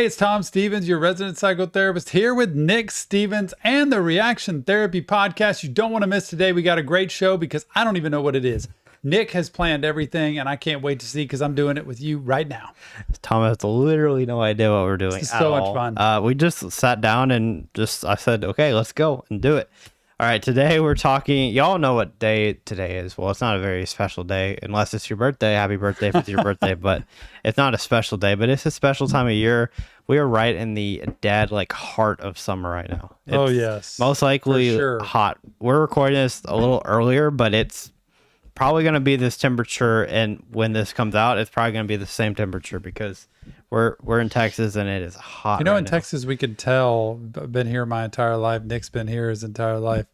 Hey, it's Tom Stevens, your resident psychotherapist, here with Nick Stevens and the Reaction Therapy Podcast. You don't want to miss today. We got a great show because I don't even know what it is. Nick has planned everything, and I can't wait to see because I'm doing it with you right now. Tom has literally no idea what we're doing. This is so much fun. We just sat down and I said, okay, let's go and do it. All right, today we're talking, y'all know what day today is. Well, it's not a very special day unless it's your birthday. Happy birthday if it's your birthday, but it's not a special day, but it's a special time of year. We are right in the dead, heart of summer right now. It's yes. Most likely hot. We're recording this a little earlier, but it's probably going to be this temperature, and when this comes out, it's probably going to be the same temperature because we're in Texas and it is hot. You know, in Texas, we can tell, I've been here my entire life, Nick's been here his entire life,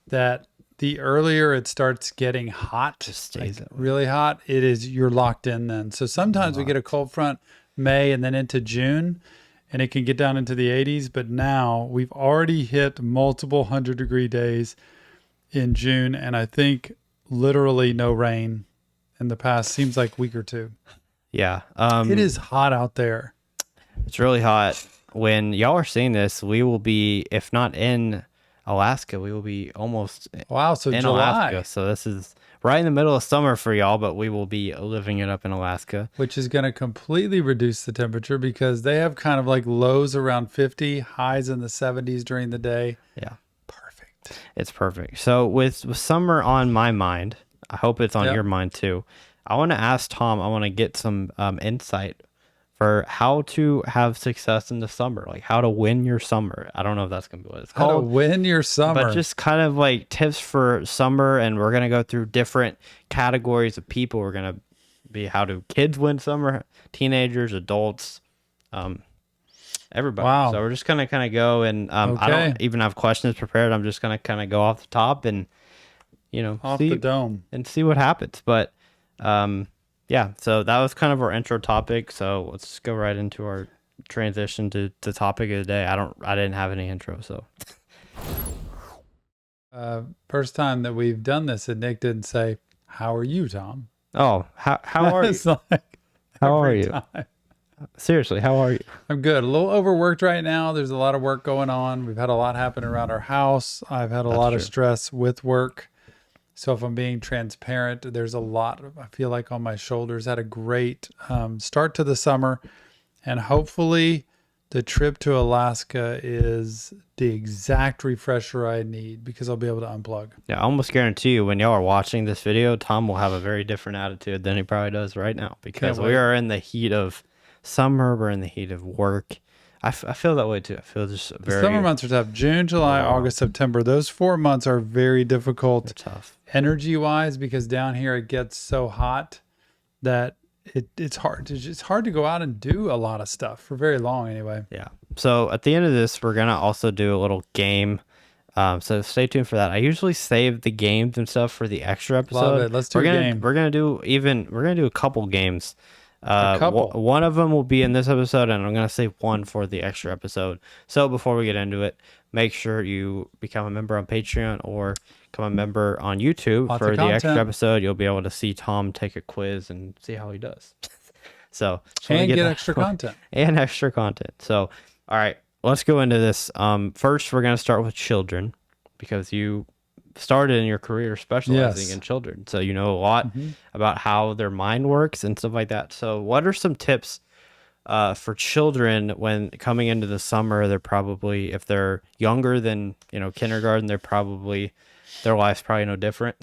that the earlier it starts getting hot, just stays really hot, you're locked in then. So sometimes we get a cold front May and then into June, and it can get down into the 80s, but now we've already hit multiple 100-degree days in June, and I think literally no rain in the past, seems like week or two. Yeah. It is hot out there. It's really hot. When y'all are seeing this, we will be, if not in Alaska, we will be almost in July. Alaska. So this is right in the middle of summer for y'all, but we will be living it up in Alaska. Which is going to completely reduce the temperature because they have kind of lows around 50, highs in the 70s during the day. Yeah. Perfect. It's perfect. So with summer on my mind, I hope it's on your mind too. I want to ask Tom, I want to get some insight for how to have success in the summer, how to win your summer. I don't know if that's going to be what it's called. How to win your summer. But just kind of tips for summer, and we're going to go through different categories of people. We're going to be how do kids win summer, teenagers, adults, everybody. Wow. So we're just going to kind of go, and I don't even have questions prepared. I'm just going to kind of go off the top and, off the dome and see what happens. But yeah, so that was kind of our intro topic. So let's go right into our transition to the topic of the day. I didn't have any intro, so. First time that we've done this, and Nick didn't say, "How are you, Tom?" Oh, how are you? How are you? Seriously, how are you? I'm good. A little overworked right now. There's a lot of work going on. We've had a lot happen around our house. I've had a lot of stress with work. So if I'm being transparent, there's a lot, I feel like, on my shoulders. Had a great start to the summer, and hopefully the trip to Alaska is the exact refresher I need because I'll be able to unplug. Yeah, I almost guarantee you when y'all are watching this video, Tom will have a very different attitude than he probably does right now because we are in the heat of summer. We're in the heat of work. I feel that way too. I feel just very... The summer months are tough. June, July, August, September. Those 4 months are very difficult. They're tough. Energy-wise, because down here it gets so hot that it's hard to go out and do a lot of stuff for very long anyway. Yeah. So at the end of this, we're gonna also do a little game. So stay tuned for that. I usually save the games and stuff for the extra episode. Love it. Let's do a game. We're gonna do a couple games. One of them will be in this episode, and I'm going to save one for the extra episode. So before we get into it, make sure you become a member on Patreon or become a member on YouTube for the extra episode. You'll be able to see Tom take a quiz and see how he does. So and get extra content. And extra content. So, all right, let's go into this. First, we're going to start with children because you started in your career specializing in children, so you know a lot about how their mind works and stuff like that. So what are some tips for children when coming into the summer? They're probably, if they're younger than kindergarten, their life's probably no different.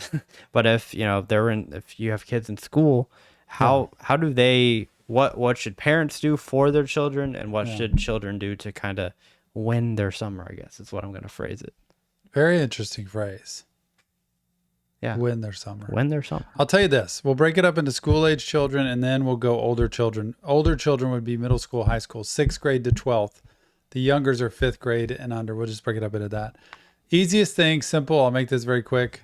But if if you have kids in school, how do they, what should parents do for their children, and what should children do to kind of win their summer, I guess is what I'm going to phrase it. Very interesting phrase. Yeah. Win their summer. Win their summer. I'll tell you this. We'll break it up into school-age children, and then we'll go older children. Older children would be middle school, high school, 6th grade to 12th. The youngers are 5th grade and under. We'll just break it up into that. Easiest thing, simple. I'll make this very quick.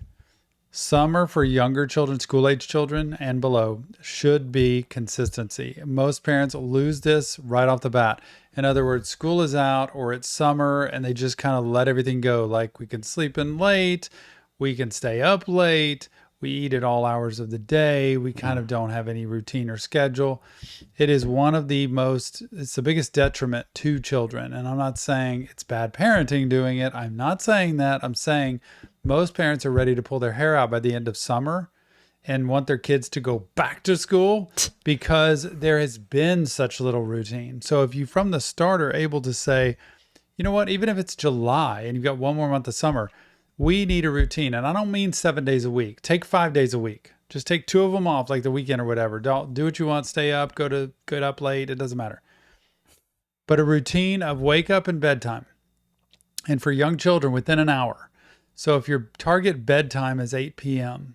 Summer for younger children, school-age children and below, should be consistency. Most parents lose this right off the bat. In other words, school is out or it's summer and they just kind of let everything go. Like, we can sleep in late, we can stay up late, We eat at all hours of the day. We kind of don't have any routine or schedule. It is it's the biggest detriment to children. And I'm not saying it's bad parenting doing it. I'm not saying that. I'm saying most parents are ready to pull their hair out by the end of summer and want their kids to go back to school because there has been such little routine. So if you from the start are able to say, you know what, even if it's July and you've got one more month of summer, we need a routine. And I don't mean 7 days a week. Take 5 days a week. Just take 2 of them off, like the weekend or whatever. Don't do what you want. Stay up, go up late. It doesn't matter. But a routine of wake up and bedtime. And for young children, within an hour. So if your target bedtime is 8 p.m.,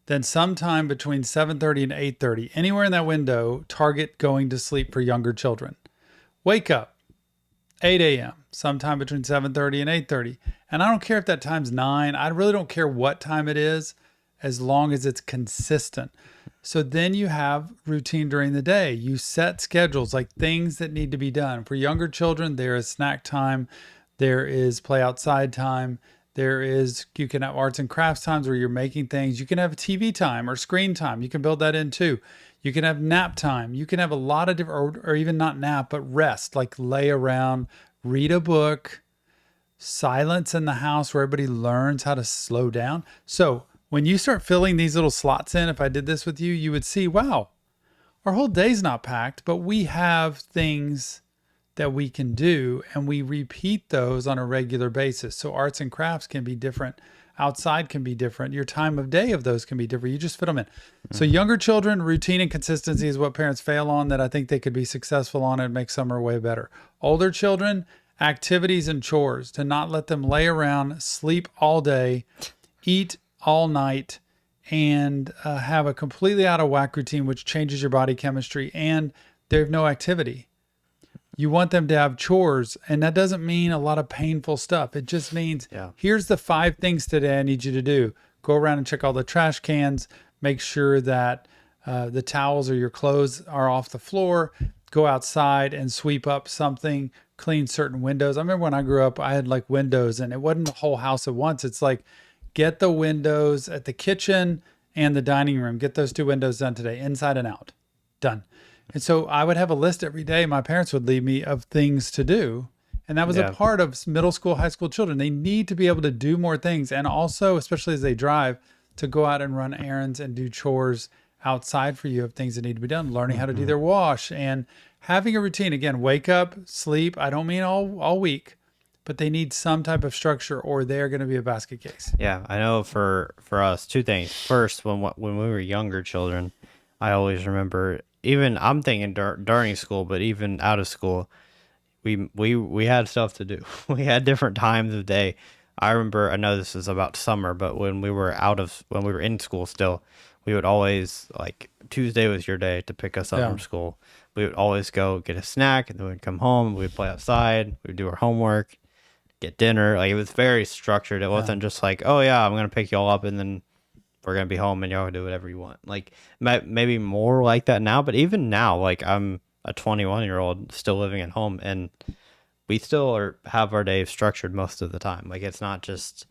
then sometime between 7:30 and 8:30, anywhere in that window, target going to sleep for younger children. Wake up. 8 a.m., sometime between 7:30 and 8:30. And I don't care if that time's 9. I really don't care what time it is, as long as it's consistent. So then you have routine during the day. You set schedules, like things that need to be done. For younger children, there is snack time. There is play outside time. You can have arts and crafts times where you're making things. You can have TV time or screen time. You can build that in too. You can have nap time. You can have a lot of different, or even not nap, but rest, like lay around, read a book, silence in the house where everybody learns how to slow down. So when you start filling these little slots in, if I did this with you, you would see, wow, our whole day's not packed, but we have things that we can do, and we repeat those on a regular basis. So arts and crafts can be different. Outside can be different. Your time of day of those can be different. You just fit them in. So younger children, routine and consistency is what parents fail on, that I think they could be successful on and make summer way better. Older children, activities and chores, to not let them lay around, sleep all day, eat all night, and have a completely out of whack routine, which changes your body chemistry, and they have no activity. You want them to have chores, and that doesn't mean a lot of painful stuff. It just means, here's the 5 things today I need you to do. Go around and check all the trash cans, make sure that the towels or your clothes are off the floor, go outside and sweep up something, clean certain windows. I remember when I grew up, I had like windows, and it wasn't the whole house at once. It's like, get the windows at the kitchen and the dining room. Get those 2 windows done today, inside and out. Done. And so I would have a list every day. My parents would leave me of things to do. And that was a part of middle school, high school children. They need to be able to do more things. And also, especially as they drive, to go out and run errands and do chores outside for you of things that need to be done. Learning how to do their wash and having a routine. Again, wake up, sleep. I don't mean all week, but they need some type of structure, or they're going to be a basket case. Yeah, I know for us, 2 things. First, when we were younger children, I always remember, even I'm thinking during school, but even out of school, we had stuff to do. We had different times of day. I remember, I know this is about summer, but when we were in school still, we would always, like, Tuesday was your day to pick us up from school. We would always go get a snack, and then we'd come home, we'd play outside, we'd do our homework, get dinner. Like, it was very structured. It wasn't just like, oh yeah, I'm going to pick y'all up and then we're going to be home and y'all can do whatever you want. Like, maybe more like that now, but even now, like, I'm a 21-year-old still living at home, and we still have our day structured most of the time. Like, it's not just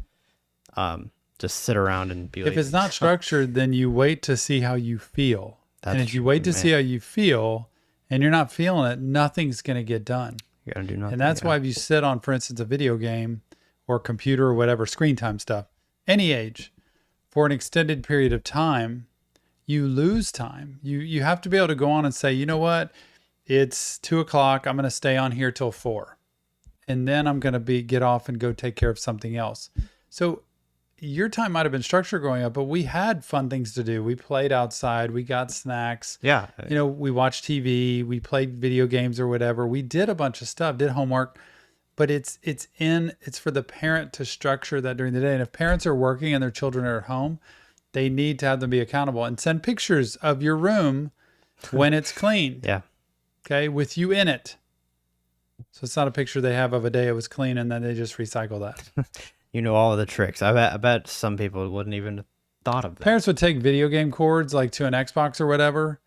sit around and be like, if it's not structured, then you wait to see how you feel. And if you wait to see how you feel and you're not feeling it, nothing's going to get done. You got to do nothing. And that's why if you sit on, for instance, a video game or computer or whatever, screen time stuff, any age, for an extended period of time, you lose time. You have to be able to go on and say, you know what, it's 2:00. I'm going to stay on here till 4. And then I'm going to get off and go take care of something else. So your time might have been structured growing up, but we had fun things to do. We played outside. We got snacks. Yeah. We watched TV. We played video games or whatever. We did a bunch of stuff, did homework. But it's for the parent to structure that during the day. And if parents are working and their children are at home, they need to have them be accountable and send pictures of your room when it's clean. Yeah. Okay. With you in it. So it's not a picture they have of a day it was clean and then they just recycle that. You know all of the tricks. I bet some people wouldn't even have thought of that. Parents would take video game cords like to an Xbox or whatever,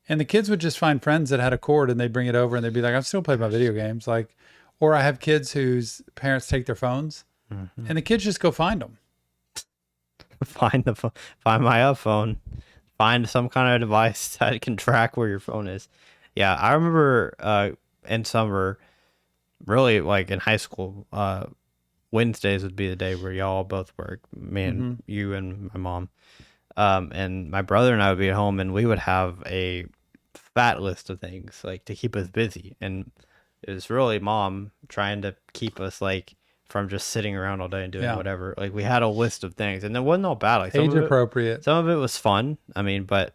and the kids would just find friends that had a cord and they'd bring it over and they'd be like, I've still played my video games. Like, or I have kids whose parents take their phones and the kids just go find them. find my phone, find some kind of device that can track where your phone is. Yeah, I remember in summer, really like in high school, Wednesdays would be the day where y'all both work, me and you and my mom. And my brother and I would be at home, and we would have a fat list of things like to keep us busy. And it was really mom trying to keep us like from just sitting around all day and doing whatever. Like we had a list of things, and it wasn't all bad. Like age appropriate. Some of it was fun. I mean, but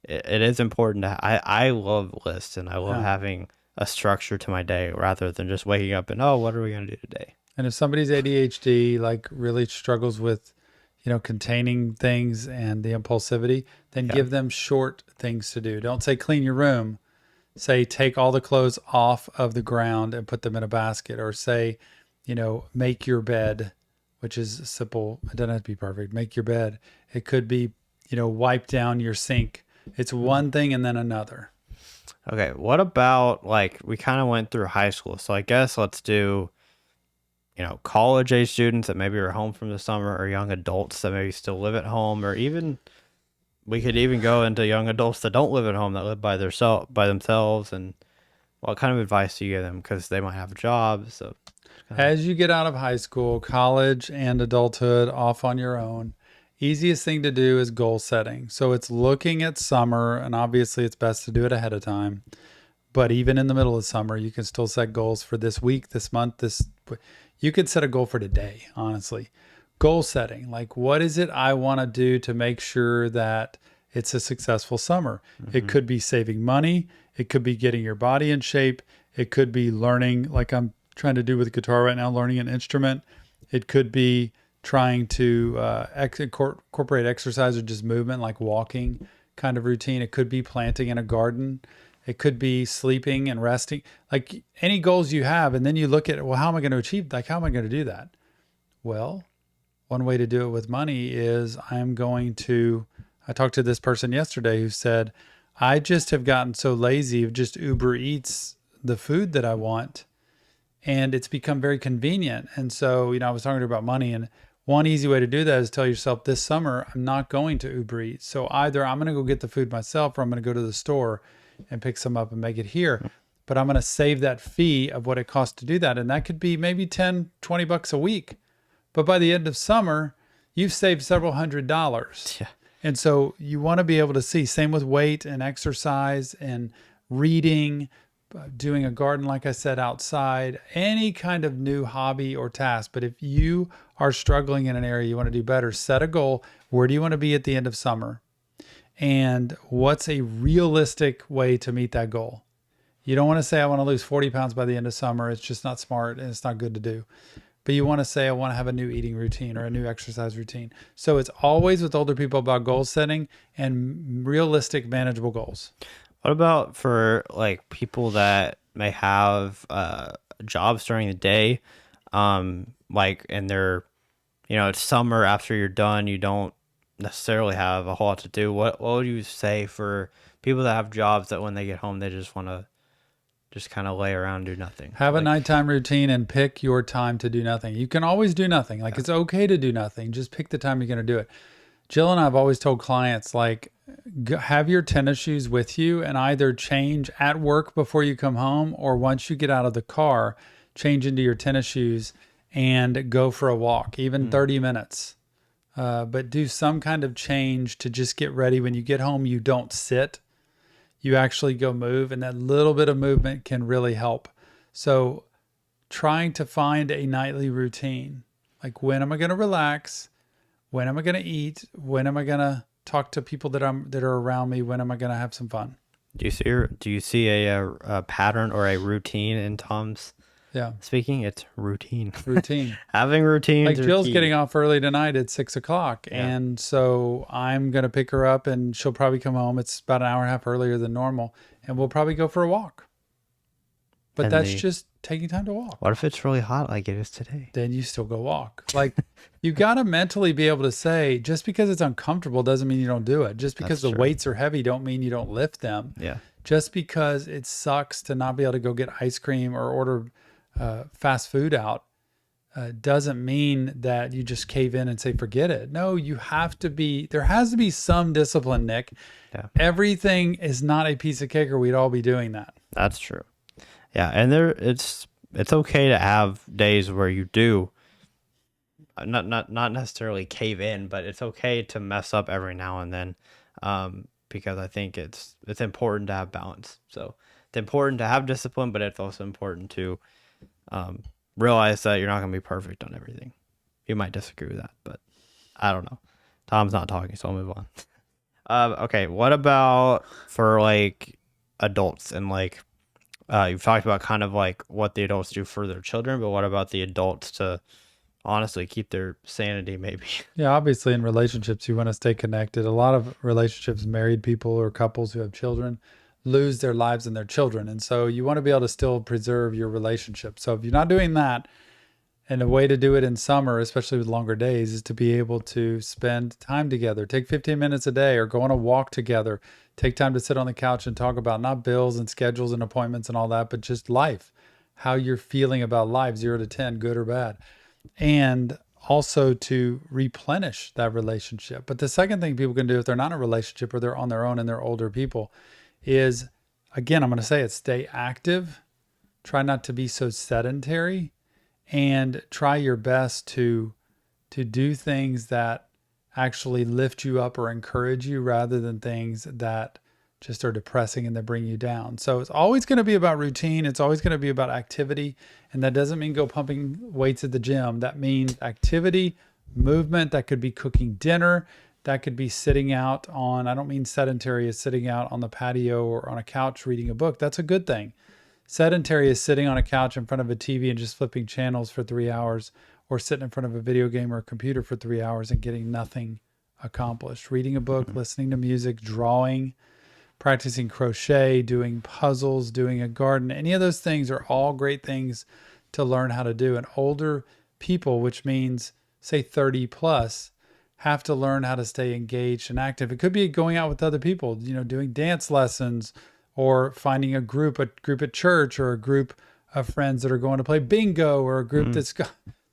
it is important to. I love lists, and I love having a structure to my day rather than just waking up and what are we gonna do today? And if somebody's ADHD like really struggles with, containing things and the impulsivity, then give them short things to do. Don't say clean your room. Say take all the clothes off of the ground and put them in a basket, or say, make your bed, which is simple. It doesn't have to be perfect. Make your bed. It could be, wipe down your sink. It's one thing and then another. Okay. What about like we kind of went through high school. So I guess let's do college age students that maybe are home from the summer, or young adults that maybe still live at home, or even we could even go into young adults that don't live at home, that live by themselves. And what kind of advice do you give them? Because they might have jobs. So as you get out of high school, college, and adulthood off on your own, easiest thing to do is goal setting. So it's looking at summer, and obviously it's best to do it ahead of time. But even in the middle of summer, you can still set goals for this week, this month, you could set a goal for today, honestly. Goal setting, like what is it I want to do to make sure that it's a successful summer? It could be saving money. It could be getting your body in shape. It could be learning, like I'm trying to do with guitar right now, learning an instrument. It could be trying to incorporate exercise or just movement, like walking kind of routine. It could be planting in a garden. It could be sleeping and resting, like any goals you have. And then you look at, well, how am I going to achieve? Like, how am I going to do that? Well, one way to do it with money is I talked to this person yesterday who said, I just have gotten so lazy of just Uber Eats the food that I want. And it's become very convenient. And so, I was talking to her about money, and one easy way to do that is tell yourself this summer, I'm not going to Uber Eats. So either I'm going to go get the food myself, or I'm going to go to the store and pick some up and make it here. But I'm going to save that fee of what it costs to do that. And that could be maybe 10, 20 bucks a week. But by the end of summer, you've saved several $100s. Yeah. And so you want to be able to see, same with weight and exercise and reading, doing a garden, like I said, outside, any kind of new hobby or task. But if you are struggling in an area you want to do better, set a goal. Where do you want to be at the end of summer? And what's a realistic way to meet that goal? You don't want to say, I want to lose 40 pounds by the end of summer. It's just not smart and it's not good to do. But you want to say, I want to have a new eating routine or a new exercise routine. So it's always with older people about goal setting and realistic, manageable goals. What about for like people that may have jobs during the day, like, and they're, it's summer, after you're done, you don't necessarily have a whole lot to do. What would you say for people that have jobs that when they get home, they just want to just kind of lay around and do nothing? Have a nighttime routine and pick your time to do nothing. You can always do nothing. Like it's okay to do nothing. Just pick the time you're going to do it. Jill and I have always told clients, like, have your tennis shoes with you and either change at work before you come home, or once you get out of the car, change into your tennis shoes and go for a walk, even 30 minutes. But do some kind of change to just get ready. When you get home, you don't sit. You actually go move, and that little bit of movement can really help. So trying to find a nightly routine, like when am I going to relax? When am I going to eat? When am I going to talk to people that are around me? When am I going to have some fun? Do you see a pattern or a routine in Tom's speaking? It's routine. Having routines. Like Jill's getting off early tonight at 6:00, and so I'm going to pick her up, and she'll probably come home. It's about an hour and a half earlier than normal, and we'll probably go for a walk. But that's just taking time to walk. What if it's really hot like it is today? Then you still go walk. Like, you got to mentally be able to say, just because it's uncomfortable doesn't mean you don't do it. Just because the weights are heavy don't mean you don't lift them. Yeah. Just because it sucks to not be able to go get ice cream or order fast food out doesn't mean that you just cave in and say, forget it. No, there has to be some discipline, Nick. Yeah. Everything is not a piece of cake or we'd all be doing that. That's true. Yeah. And it's okay to have days where you do not necessarily cave in, but it's okay to mess up every now and then. Because I think it's important to have balance. So it's important to have discipline, but it's also important to, realize that you're not going to be perfect on everything. You might disagree with that, but I don't know. Tom's not talking, so I'll move on. Okay. What about for like adults and like, you've talked about kind of like what the adults do for their children, but what about the adults to honestly keep their sanity maybe? Yeah, obviously in relationships, you want to stay connected. A lot of relationships, married people or couples who have children lose their lives and their children. And so you want to be able to still preserve your relationship. So if you're not doing that, and a way to do it in summer, especially with longer days, is to be able to spend time together. Take 15 minutes a day or go on a walk together. Take time to sit on the couch and talk about not bills and schedules and appointments and all that, but just life, how you're feeling about life, 0 to 10, good or bad. And also to replenish that relationship. But the second thing people can do if they're not in a relationship or they're on their own and they're older people is, again, I'm going to say it, stay active. Try not to be so sedentary and try your best to do things that actually lift you up or encourage you rather than things that just are depressing and that bring you down. So it's always going to be about routine. It's always going to be about activity. And that doesn't mean go pumping weights at the gym. That means activity, movement. That could be cooking dinner. That could be sitting out on, I don't mean sedentary as sitting out on the patio or on a couch reading a book. That's a good thing. Sedentary is sitting on a couch in front of a TV and just flipping channels for 3 hours, or sitting in front of a video game or a computer for 3 hours and getting nothing accomplished. Reading a book, listening to music, drawing, practicing crochet, doing puzzles, doing a garden. Any of those things are all great things to learn how to do. And older people, which means say 30 plus, have to learn how to stay engaged and active. It could be going out with other people, doing dance lessons, or finding a group at church, or a group of friends that are going to play bingo, or a group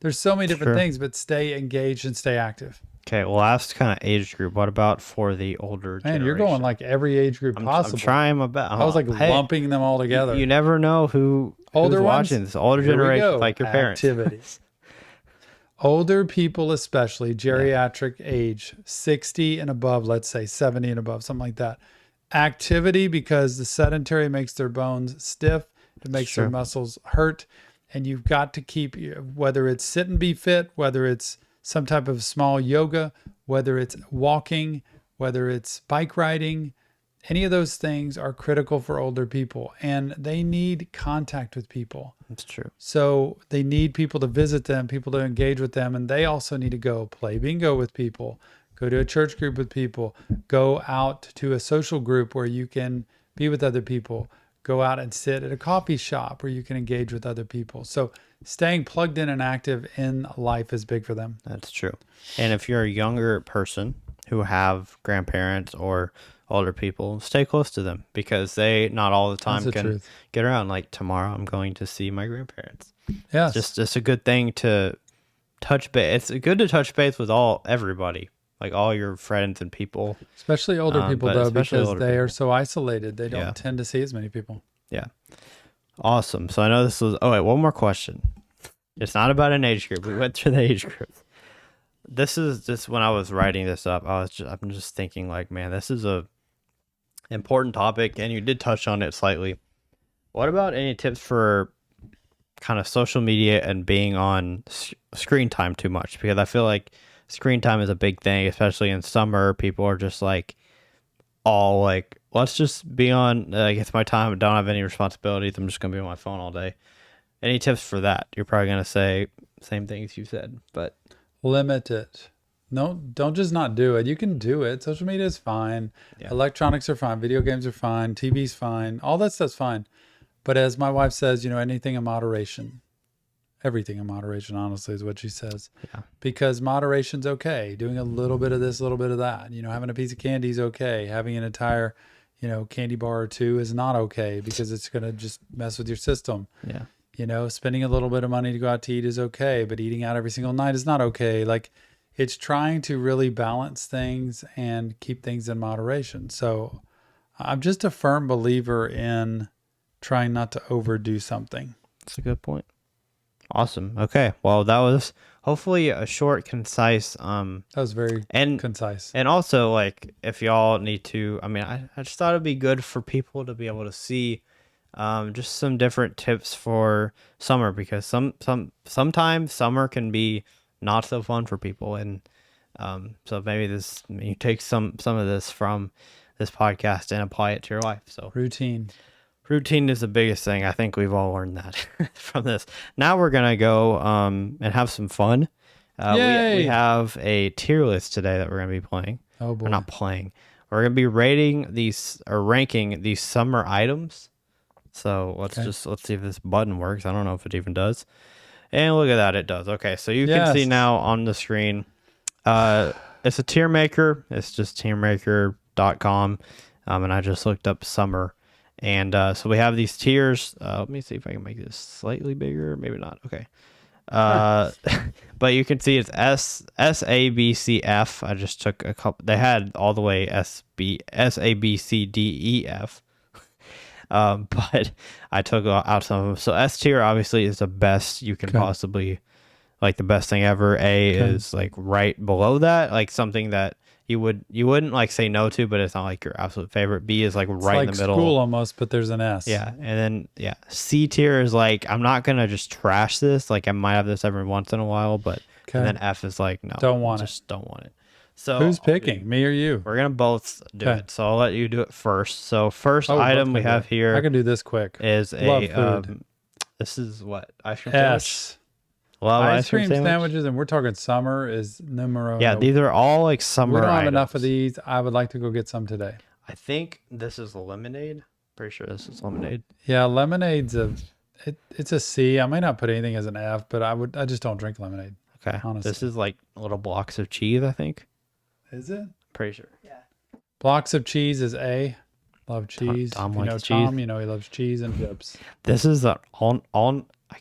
there's so many different things, but stay engaged and stay active. Okay, last kind of age group. What about for the older generation? Man, you're going like every age group possible. I'm trying my best. I was like lumping them all together. You never know who's watching this. Older generation, like your parents. Activities. Older people especially, geriatric age, 60 and above, let's say 70 and above, something like that. Activity, because the sedentary makes their bones stiff. It makes their muscles hurt. And you've got to keep, whether it's sit and be fit, whether it's some type of small yoga, whether it's walking, whether it's bike riding, any of those things are critical for older people. And they need contact with people. That's true. So they need people to visit them, people to engage with them. And they also need to go play bingo with people, go to a church group with people, go out to a social group where you can be with other people, go out and sit at a coffee shop where you can engage with other people. So staying plugged in and active in life is big for them. That's true. And if you're a younger person who have grandparents or older people, stay close to them, because they not all the time can get around. Like tomorrow I'm going to see my grandparents. Yes. It's just a good thing to touch base. It's good to touch base with everybody. Like all your friends and people. Especially older people, though, because they are people. so isolated. They don't tend to see as many people. Yeah. Awesome. So I know this was... Oh, wait, one more question. It's not about an age group. We went through the age group. This is just when I was writing this up, I'm just thinking like, man, this is a important topic, and you did touch on it slightly. What about any tips for kind of social media and being on screen time too much? Because I feel like screen time is a big thing, especially in summer. People are just like, all like, let's just be on, like, it's my time. I don't have any responsibilities. I'm just going to be on my phone all day. Any tips for that? You're probably going to say same things you said, but limit it. No, don't just not do it. You can do it. Social media is fine. Yeah. Electronics are fine. Video games are fine. TV's fine. All that stuff's fine. But as my wife says, anything in moderation. Everything in moderation, honestly, is what she says. Yeah. Because moderation's okay. Doing a little bit of this, a little bit of that. Having a piece of candy is okay. Having an entire, candy bar or two is not okay, because it's going to just mess with your system. Yeah. You know, spending a little bit of money to go out to eat is okay, but eating out every single night is not okay. Like, it's trying to really balance things and keep things in moderation. So I'm just a firm believer in trying not to overdo something. That's a good point. Awesome. Okay. Well, that was hopefully a short, concise. That was very concise. And also, like, if y'all need to, I mean, I just thought it'd be good for people to be able to see just some different tips for summer, because sometimes summer can be not so fun for people, and so maybe you take some of this from this podcast and apply it to your life. So routine is the biggest thing. I think we've all learned that from this. Now we're gonna go and have some fun. We have a tier list today that we're gonna be playing. Oh boy. We're not playing. We're gonna be ranking these summer items. So let's see if this button works. I don't know if it even does. And look at that, it does. Okay, so you can see now on the screen. It's a tier maker. It's just tiermaker.com. And I just looked up summer. And so we have these tiers. Let me see if I can make this slightly bigger. Maybe not. Okay. But you can see it's S, A, B, C, F. I just took a couple. They had all the way S, A, B, C, D, E, F. But I took out some of them. So S tier obviously is the best you can possibly, like, the best thing ever. A is like right below that, like something that you wouldn't like say no to, but it's not like your absolute favorite. B is like right in the middle. School almost, but there's an S. Yeah, and then C tier is like, I'm not gonna just trash this. Like, I might have this every once in a while, but and then F is like, no, don't want it. So who's picking, me or you? We're gonna both do it. So I'll let you do it first. So first item we have here, I can do this quick. Is Love food. This is what, ice cream S. Love ice cream sandwiches, and we're talking summer is numero. Yeah, these are all like summer. We don't have items. enough of these. I would like to go get some today. I think this is lemonade. Pretty sure this is lemonade. Yeah, lemonade's it's a C. I may not put anything as an F, but I just don't drink lemonade. Okay, honestly. This is like little blocks of cheese, I think. Is it? Pretty sure. Yeah. Blocks of cheese is A. Love cheese. Tom if you know likes Tom, cheese. you know he loves cheese and chips. This is I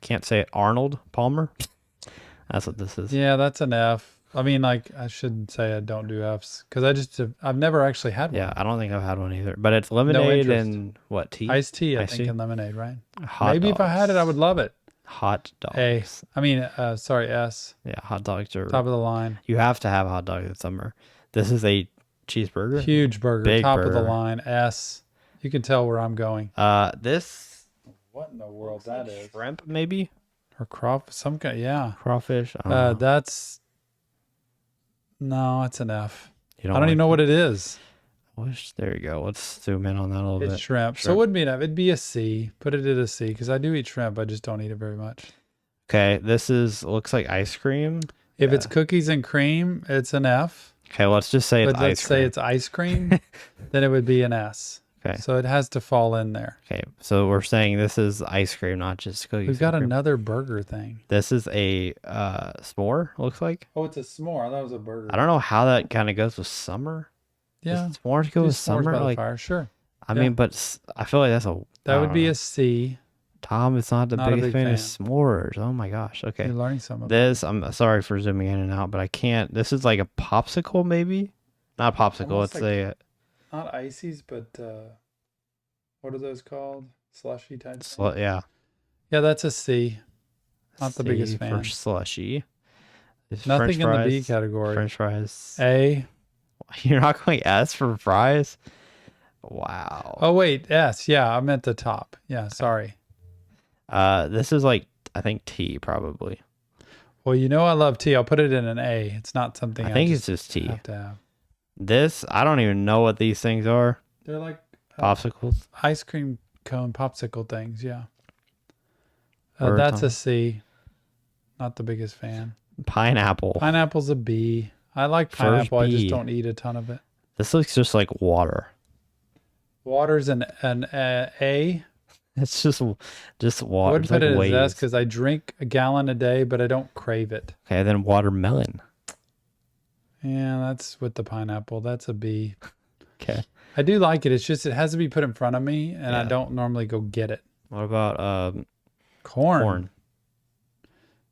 can't say it, Arnold Palmer. That's what this is. Yeah, that's an F. I mean, like, I shouldn't say I don't do Fs, because I've never actually had one. Yeah, I don't think I've had one either. But it's lemonade and what, tea? Iced tea, I think, and lemonade, right? Maybe if I had it, I would love it. Hot dogs. S. Yeah, hot dogs are top of the line. You have to have hot dogs in summer. This is a cheeseburger. Huge burger. Big top burger. of the line. S. You can tell where I'm going. This. What in the world that is? Shrimp, maybe? Or crawfish, some kind, yeah. Crawfish. I don't know. No, it's an F. I don't like even know what it is. There you go. Let's zoom in on that a little bit. It's shrimp. So it wouldn't be an F. It'd be a C. Put it at a C, because I do eat shrimp. I just don't eat it very much. Okay, this looks like ice cream. If it's cookies and cream, it's an F. Okay, let's just say it's ice cream. Let's say it's ice cream, then it would be an S. Okay. So it has to fall in there. Okay, so we're saying this is ice cream, not just cookies. We've got another burger thing. This is a s'more, looks like. Oh, it's a s'more. I thought it was a burger. I don't know how that kind of goes with summer. Yeah. Does s'mores go with summer? By the fire? Sure. I mean, but I feel like that would be a C. Tom is not the biggest fan of s'mores. Oh my gosh. Okay. You're learning some of this. I'm sorry for zooming in and out, but I can't. This is like a popsicle, maybe? Not a popsicle. Almost it's like, not ices, but what are those called? Slushy type. Yeah. Yeah, that's a C. Not the biggest fan. For slushy. Nothing in the B category. French fries. A. You're not going S for fries? Wow. Oh wait, S. Yeah, I meant the top. Yeah, sorry. This is like, I think T probably. Well, you know I love tea. I'll put it in an A. It's not something I think it's just T. Have to have. This, I don't even know what these things are. They're like popsicles. Ice cream cone popsicle things, yeah. That's a C. Not the biggest fan. Pineapple. Pineapple's a B. I like pineapple. I just don't eat a ton of it. This looks just like water. Water's an A. It's just water. I would put it as S because I drink a gallon a day, but I don't crave it. Okay, then watermelon. Yeah, that's with the pineapple. That's a B. Okay. I do like it. It's just it has to be put in front of me, and I don't normally go get it. What about Corn.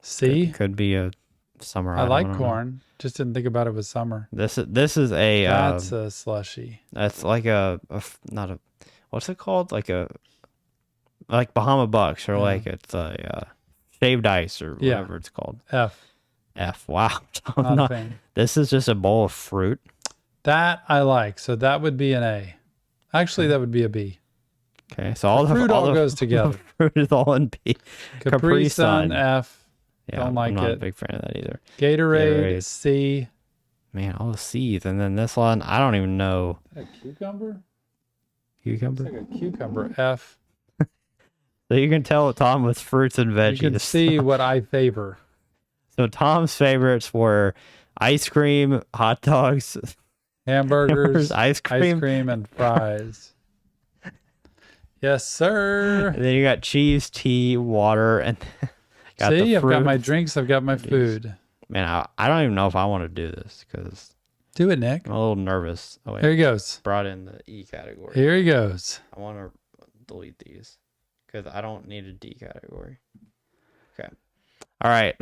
See? Could be a summer. I item, like don't know. corn. Just didn't think about it with summer. This is a That's a slushy. that's like not a, what's it called? Like Bahama Bucks, or like it's a shaved ice, or whatever it's called. F. Wow. Not a fan. This is just a bowl of fruit. That I like. So that would be an A. Actually, that would be a B. Okay, so all the fruit all goes together. Fruit is all in B. Capri Sun, F. Yeah, Don't like I'm not it. a big fan of that either. Gatorade. C. Man, all the C's, and then this one, I don't even know. A cucumber? Cucumber. It's like a cucumber. F. So you can tell Tom with fruits and veggies. You can see what I favor. So Tom's favorites were ice cream, hot dogs, Hamburgers, ice cream, and fries. Yes, sir. and then you got cheese, tea, water, and got see, the I've got fruit. my drinks. I've got my food. Man, I don't even know if I want to do this because Do it, Nick. I'm a little nervous. Oh wait, Here he goes. brought in the E category. Here he goes. I want to delete these because I don't need a D category. Okay. All right.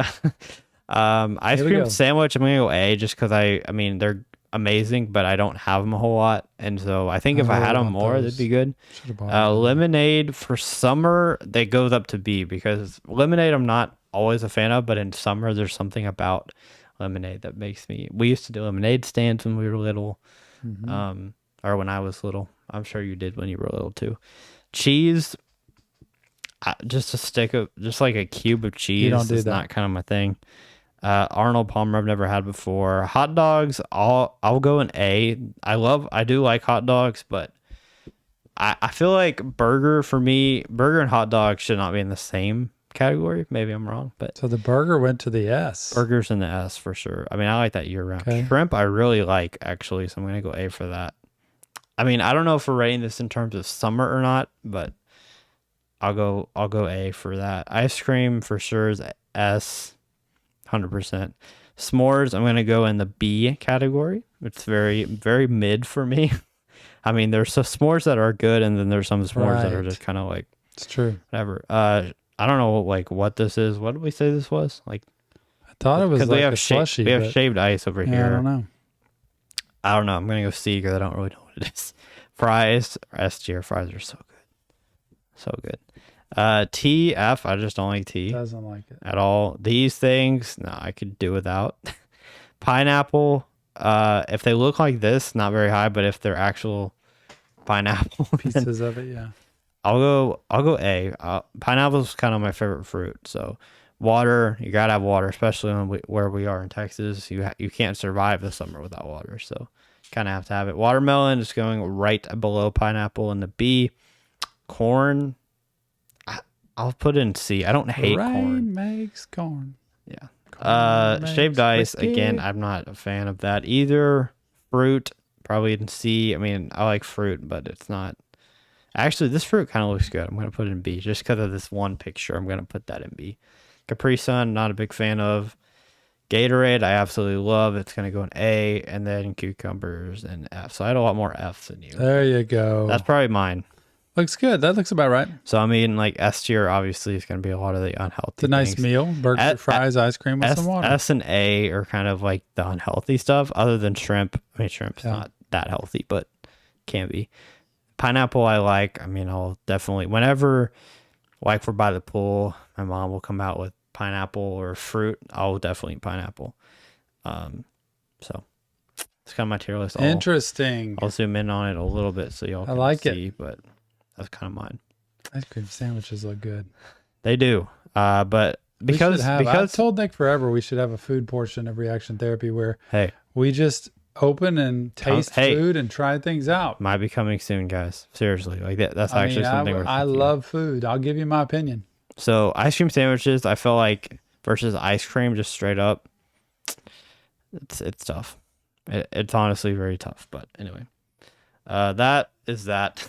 Ice Here we cream go. sandwich. I'm gonna go A just because I mean they're amazing, but I don't have them a whole lot, and so I think if I had them more, they'd be good. Should've bought them. Lemonade for summer, they goes up to B because lemonade I'm not always a fan of, but in summer there's something about lemonade that makes me. We used to do lemonade stands when we were little, or when I was little. I'm sure you did when you were little too. Cheese, just a stick of, just like a cube of cheese. don't do is that. not kind of my thing. Arnold Palmer I've never had before. Hot dogs, I'll go an A. I do like hot dogs, but I feel like burger and hot dog should not be in the same category. Maybe I'm wrong, but So the burger went to the S. burgers in the S for sure. I mean, I like that year round. Okay. Shrimp I really like actually, so I'm gonna go A for that. I mean, I don't know if we're rating this in terms of summer or not, but I'll go A for that. Ice cream for sure is S. 100%. S'mores, I'm going to go in the B category. It's very, very mid for me. I mean, there's some s'mores that are good, and then there's some s'mores that are just kind of like, It's true. whatever. I don't know like what this is. What did we say this was? Like, I thought it was like we have a slushy. we have but- shaved ice over yeah, here. I don't know. I don't know. I'm going to go C because I don't really know what it is. Fries, S tier. Fries are so good. So good. T, F, I just don't like tea Doesn't like it. at all. These things, no, I could do without. Pineapple, if they look like this, not very high, but if they're actual pineapple, then Pieces of it, yeah. I'll go A. Pineapple's kind of my favorite fruit. So water, you gotta have water, especially where we are in Texas. You can't survive the summer without water, so kind of have to have it. Watermelon is going right below pineapple in the B. Corn, I'll put in C. I don't hate Rain corn. makes corn. Yeah. Corn Shaved makes ice, whiskey. again, I'm not a fan of that either. Fruit, probably in C. I mean, I like fruit, but it's not. Actually, this fruit kind of looks good. I'm going to put it in B just because of this one picture. I'm going to put that in B. Capri Sun, not a big fan of. Gatorade, I absolutely love. It's going to go in A, and then cucumbers and F. So I had a lot more F's than you. There you go. That's probably mine. Looks good. That looks about right. So I mean, like S tier, obviously, is going to be a lot of the unhealthy. It's a nice things. meal. Burger, fries, ice cream with some water. S and A are kind of like the unhealthy stuff, other than shrimp. I mean, shrimp's Yeah. not that healthy, but can be. Pineapple, I like. I mean, I'll definitely, whenever, like we're by the pool, my mom will come out with pineapple or fruit. I'll definitely eat pineapple. So it's kind of my tier list. Interesting. I'll zoom in on it a little bit so y'all I can like it. see, but that's kind of mine. Ice cream sandwiches look good. They do. But because I've told Nick forever we should have a food portion of reaction therapy where hey, we just open and taste hey. food and try things out. might be coming soon, guys. Seriously, like that's actually something we're I thinking. love food. I'll give you my opinion. So ice cream sandwiches, I feel like versus ice cream, just straight up, it's tough. It's honestly very tough. But anyway, that is that.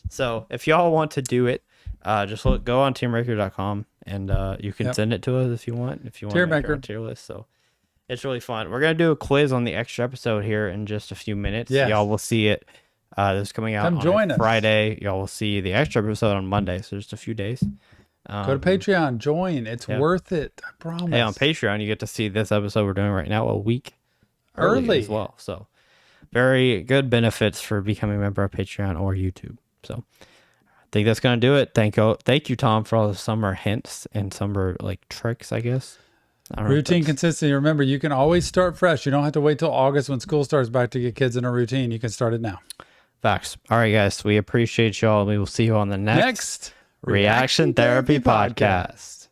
So if y'all want to do it, just go on teamraker.com and you can send it to us if you want. If you want to make your own tier list. So it's really fun. We're gonna do a quiz on the extra episode here in just a few minutes. Yes. Y'all will see it. This is coming out Come on join a us. Friday. Y'all will see the extra episode on Monday. So just a few days. Go to Patreon, join. It's worth it. I promise. Hey, on Patreon, you get to see this episode we're doing right now a week early as well. So very good benefits for becoming a member of Patreon or YouTube. So I think that's going to do it. Thank you, Tom, for all the summer hints and summer like tricks, I guess. Routine consistency. Remember, you can always start fresh. You don't have to wait till August when school starts back to get kids in a routine. You can start it now. Facts. All right, guys. We appreciate y'all. We will see you on the next Reaction Therapy Podcast.